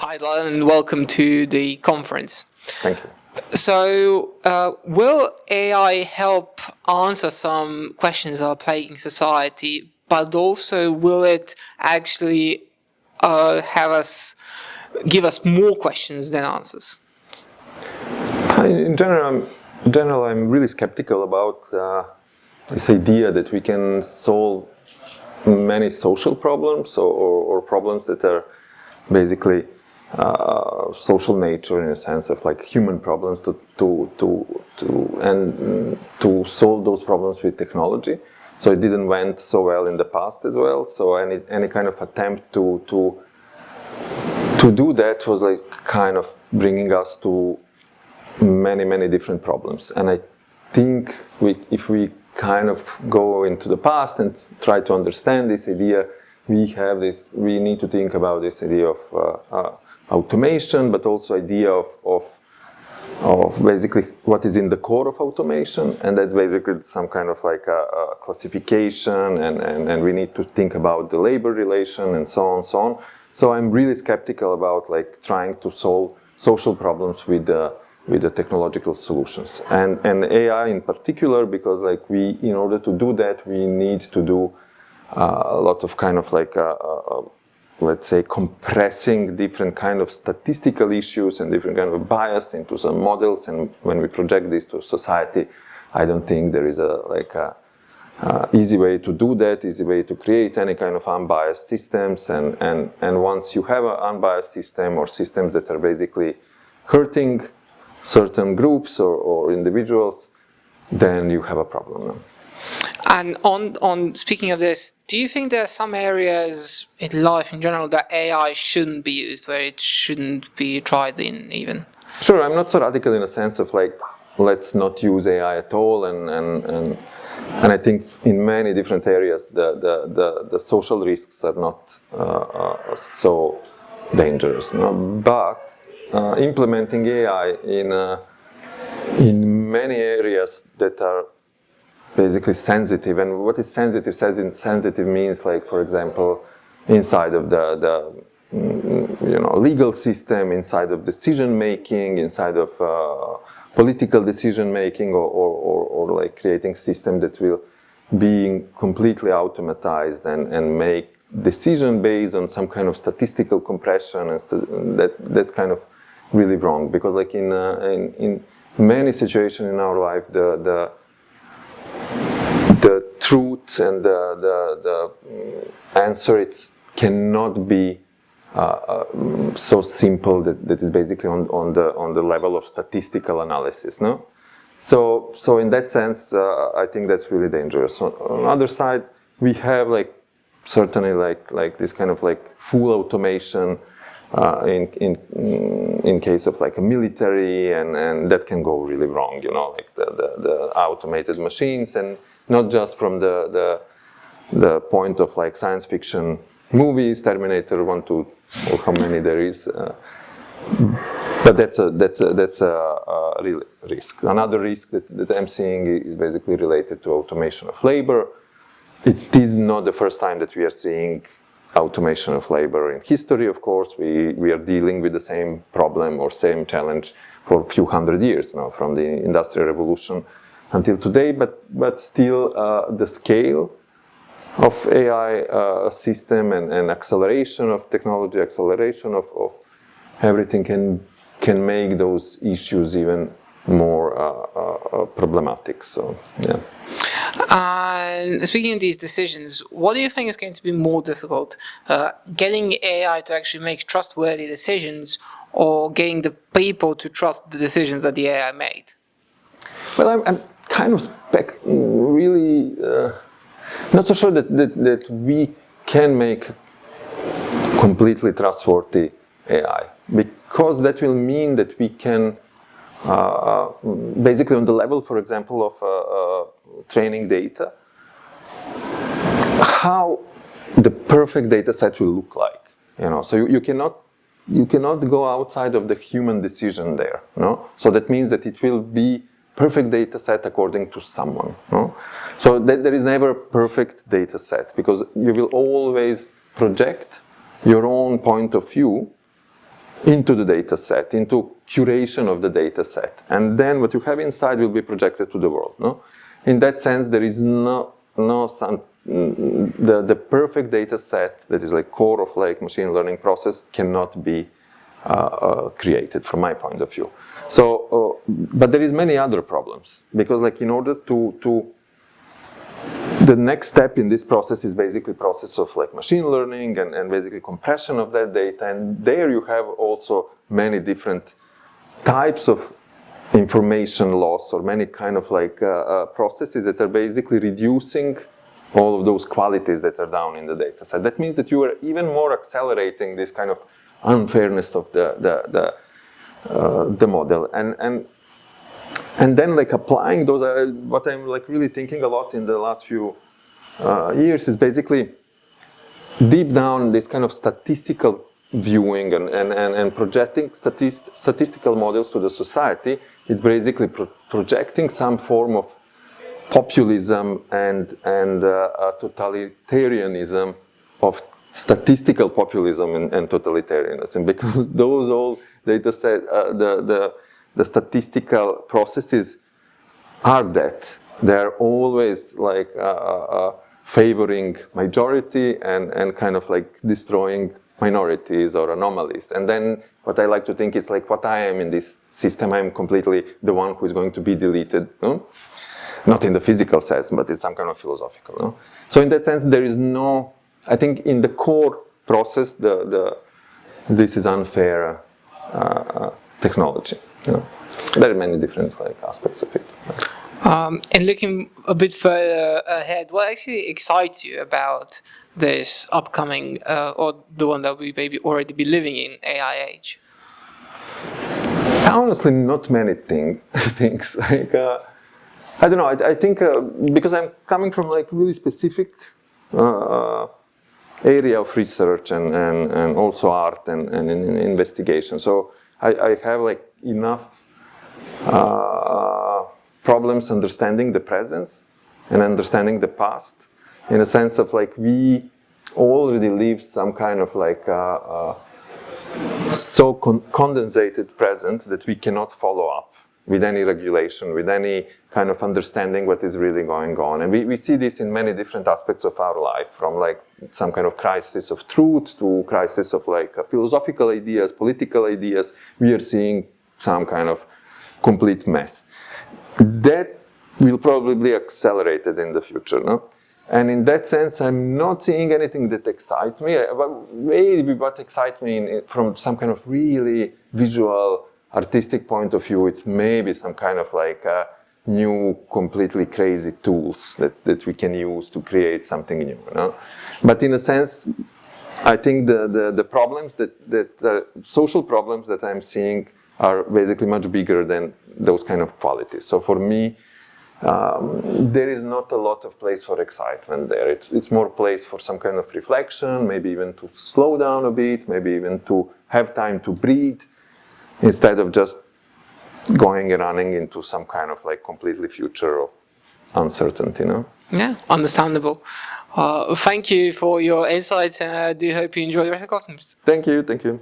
Hi, Vladan, and welcome to the conference. Thank you. So, will AI help answer some questions that are plaguing society, but also will it actually give us more questions than answers? In general, I'm really skeptical about this idea that we can solve many social problems or problems that are basically social nature in a sense of like human problems to solve those problems with technology. So it didn't went so well in the past as well. So any kind of attempt to do that was like kind of bringing us to many different problems. And I think if we kind of go into the past and try to understand this idea, we need to think about this idea of automation, but also idea of basically what is in the core of automation, and that's basically some kind of like a classification, and we need to think about the labor relation and so on, so on. So I'm really skeptical about like trying to solve social problems with the technological solutions, and AI in particular, because like in order to do that, we need to do a lot of kind of like let's say compressing different kind of statistical issues and different kind of bias into some models, and when we project this to society, I don't think there is a easy way to do that, easy way to create any kind of unbiased systems, and once you have an unbiased system or systems that are basically hurting certain groups or individuals, then you have a problem. And on speaking of this, do you think there are some areas in life in general that AI shouldn't be used, where it shouldn't be tried in even? Sure, I'm not so radical in a sense of like, let's not use AI at all, and I think in many different areas the social risks are not so dangerous. No? But implementing AI in many areas that are basically sensitive, and what is sensitive? Sensitive means like, for example, inside of the legal system, inside of decision making, inside of political decision making, or like creating system that will be completely automatized and make decision based on some kind of statistical compression, and that's kind of really wrong, because like in many situations in our life, the truth and the answer cannot be so simple that is basically on the level of statistical analysis, no? So in that sense, I think that's really dangerous. On the other side, we have like certainly like this kind of like full automation in case of like a military, and that can go really wrong, like the automated machines, and not just from the point of like science fiction movies, Terminator 1, 2, or how many there is, but that's a real risk. Another risk that I'm seeing is basically related to automation of labor. It is not the first time that we are seeing automation of labor in history. Of course, we are dealing with the same problem or same challenge for a few hundred years now, from the Industrial Revolution until today, but still the scale of AI system and acceleration of technology, acceleration of everything can make those issues even more problematic. So yeah. And speaking of these decisions, what do you think is going to be more difficult? Getting AI to actually make trustworthy decisions, or getting the people to trust the decisions that the AI made? Well, I'm kind of really not so sure that we can make completely trustworthy AI, because that will mean that we can basically on the level, for example, of training data, how the perfect data set will look like. So you cannot go outside of the human decision there. So that means that it will be perfect data set according to someone. So there is never a perfect data set, because you will always project your own point of view into the data set, into curation of the data set. And then what you have inside will be projected to the world. No? In that sense, there is the perfect data set that is like core of like machine learning process cannot be created from my point of view. So, but there is many other problems, because like in order to the next step in this process is basically process of like machine learning and basically compression of that data, and there you have also many different types of information loss or many kind of like processes that are basically reducing all of those qualities that are down in the data set. That means that you are even more accelerating this kind of unfairness of the model, and then like applying those. What I'm like really thinking a lot in the last few years is basically deep down this kind of statistical viewing and projecting statistical models to the society. It's basically projecting some form of populism and totalitarianism, of statistical populism and totalitarianism, because those all data set, the statistical processes are that. They're always like favoring majority and kind of like destroying minorities or anomalies. And then what I like to think is like what I am in this system, I'm completely the one who is going to be deleted. No? Not in the physical sense, but it's some kind of philosophical. No? So in that sense, there is no, I think in the core process, this is unfair technology. You know? There are many different like aspects of it. And looking a bit further ahead, what actually excites you about this upcoming, or the one that we maybe already be living in, AI age? Honestly, not many things. Like, I don't know. I think because I'm coming from like really specific area of research and also art and investigation. So I have like enough problems understanding the present and understanding the past, in a sense of like we already live some kind of like so condensated present that we cannot follow up with any regulation, with any kind of understanding what is really going on. And we see this in many different aspects of our life, from like some kind of crisis of truth to crisis of like philosophical ideas, political ideas. We are seeing some kind of complete mess. That will probably accelerate it in the future, no? And in that sense, I'm not seeing anything that excites me. But maybe what excites me from some kind of really visual, artistic point of view, it's maybe some kind of like new, completely crazy tools that we can use to create something new, you know? But in a sense, I think the problems that social problems that I'm seeing are basically much bigger than those kind of qualities. So for me, there is not a lot of place for excitement there. It's more place for some kind of reflection, maybe even to slow down a bit, maybe even to have time to breathe, instead of just going and running into some kind of like completely future of uncertainty, you know? Yeah, understandable. Thank you for your insights, and I do hope you enjoy the rest of the conference. Thank you. Thank you.